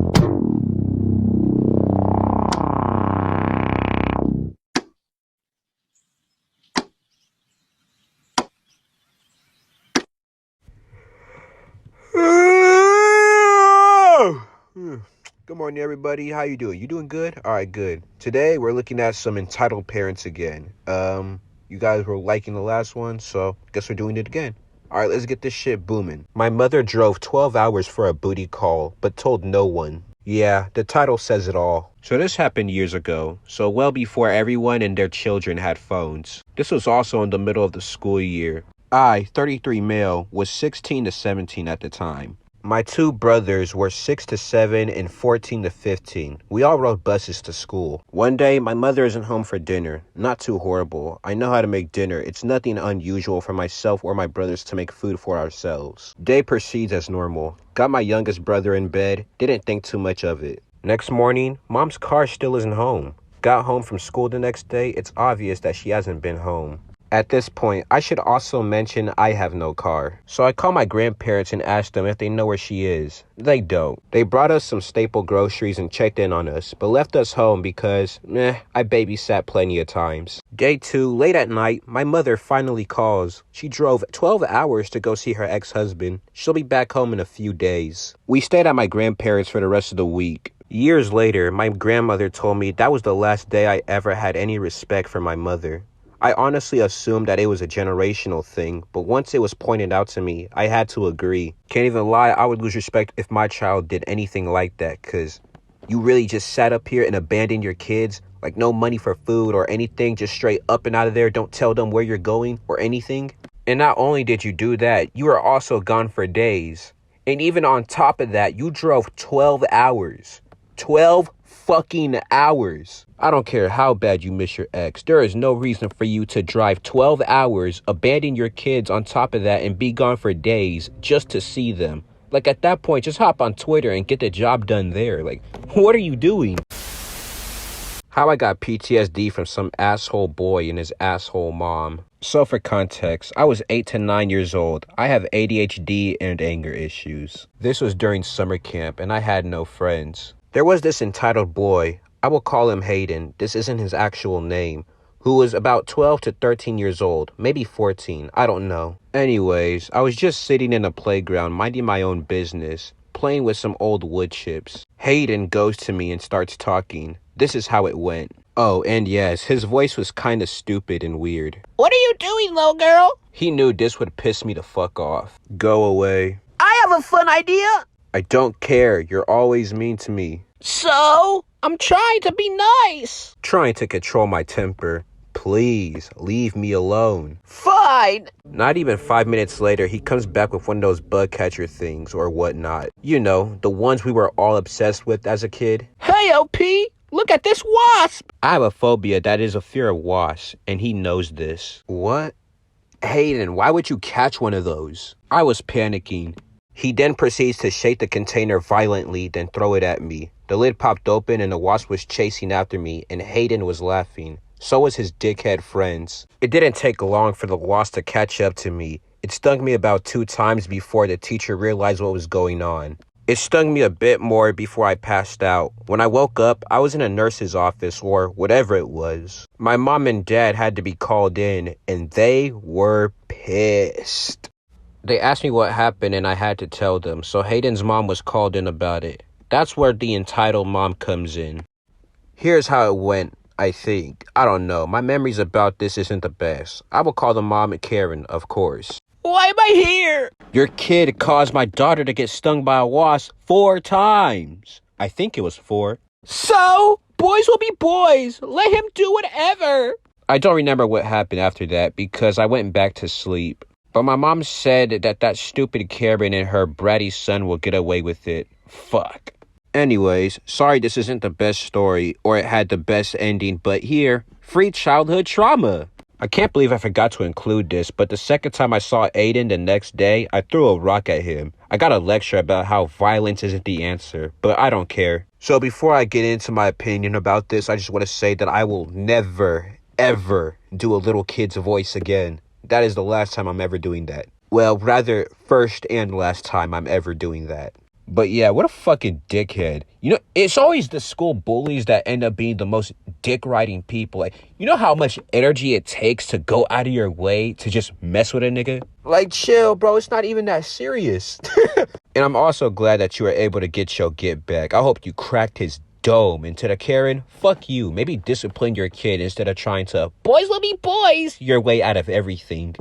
Good morning, everybody. How you doing? You doing good? All right, good. Today we're looking at some entitled parents again. You guys were liking the last one, so guess we're doing it again. All right, let's get this shit booming. My mother drove 12 hours for a booty call, but told no one. Yeah, the title says it all. So this happened years ago, so well before everyone and their children had phones. This was also in the middle of the school year. I, 33 male, was 16 to 17 at the time. My two brothers were 6 to 7 and 14 to 15. We all rode buses to school. One day, my mother isn't home for dinner. Not too horrible. I know how to make dinner. It's nothing unusual for myself or my brothers to make food for ourselves. Day proceeds as normal. Got my youngest brother in bed. Didn't think too much of it. Next morning, Mom's car still isn't home. Got home from school the next day. It's obvious that she hasn't been home. At this point, I should also mention I have no car. So I call my grandparents and ask them if they know where she is. They don't. They brought us some staple groceries and checked in on us, but left us home because, I babysat plenty of times. Day 2, late at night, my mother finally calls. She drove 12 hours to go see her ex-husband. She'll be back home in a few days. We stayed at my grandparents for the rest of the week. Years later, my grandmother told me that was the last day I ever had any respect for my mother. I honestly assumed that it was a generational thing, but once it was pointed out to me, I had to agree. Can't even lie, I would lose respect if my child did anything like that, cause you really just sat up here and abandoned your kids, like no money for food or anything, just straight up and out of there, don't tell them where you're going or anything. And not only did you do that, you were also gone for days. And even on top of that, you drove 12 hours. 12 fucking hours. I don't care how bad you miss your ex. There is no reason for you to drive 12 hours, abandon your kids on top of that, and be gone for days just to see them. Like, at that point, just hop on Twitter and get the job done there. Like, what are you doing? How I got PTSD from some asshole boy and his asshole mom. So for context, I was 8 to 9 years old. I have ADHD and anger issues. This was during summer camp and I had no friends. There was this entitled boy, I will call him Hayden, this isn't his actual name, who was about 12 to 13 years old, maybe 14, I don't know. Anyways, I was just sitting in a playground minding my own business, playing with some old wood chips. Hayden goes to me and starts talking. This is how it went. Oh, and yes, his voice was kinda stupid and weird. What are you doing, little girl? He knew this would piss me the fuck off. Go away. I have a fun idea. I don't care. You're always mean to me. So, I'm trying to be nice. Trying to control my temper. Please, leave me alone. Fine. Not even 5 minutes later, he comes back with one of those bug catcher things or whatnot. You know, the ones we were all obsessed with as a kid. Hey, LP, look at this wasp. I have a phobia that is a fear of wasps, and he knows this. What? Hayden, why would you catch one of those? I was panicking. He then proceeds to shake the container violently, then throw it at me. The lid popped open and the wasp was chasing after me, and Hayden was laughing. So was his dickhead friends. It didn't take long for the wasp to catch up to me. It stung me about 2 times before the teacher realized what was going on. It stung me a bit more before I passed out. When I woke up, I was in a nurse's office or whatever it was. My mom and dad had to be called in, and they were pissed. They asked me what happened and I had to tell them, so Hayden's mom was called in about it. That's where the entitled mom comes in. Here's how it went, I think. I don't know. My memories about this isn't the best. I will call the mom Karen, of course. Why am I here? Your kid caused my daughter to get stung by a wasp 4 times. I think it was 4. So, boys will be boys. Let him do whatever. I don't remember what happened after that because I went back to sleep. But my mom said that stupid Karen and her bratty son will get away with it. Fuck. Anyways, sorry this isn't the best story or it had the best ending, but here, free childhood trauma. I can't believe I forgot to include this, but the second time I saw Aiden the next day, I threw a rock at him. I got a lecture about how violence isn't the answer, but I don't care. So before I get into my opinion about this, I just want to say that I will never, ever do a little kid's voice again. That is the last time I'm ever doing that. Well, rather, first and last time I'm ever doing that. But yeah, what a fucking dickhead. You know, it's always the school bullies that end up being the most dick-riding people. Like, you know how much energy it takes to go out of your way to just mess with a nigga? Like, chill, bro. It's not even that serious. And I'm also glad that you were able to get your get back. I hope you cracked his dome. And to the Karen, fuck you. Maybe discipline your kid instead of trying to boys will be boys your way out of everything.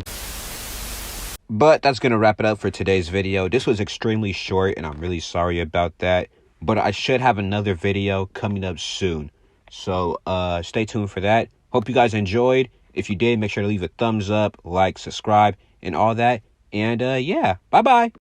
But that's going to wrap it up for today's video. This was extremely short, and I'm really sorry about that. But I should have another video coming up soon. So stay tuned for that. Hope you guys enjoyed. If you did, make sure to leave a thumbs up, like, subscribe, and all that. And yeah, bye-bye.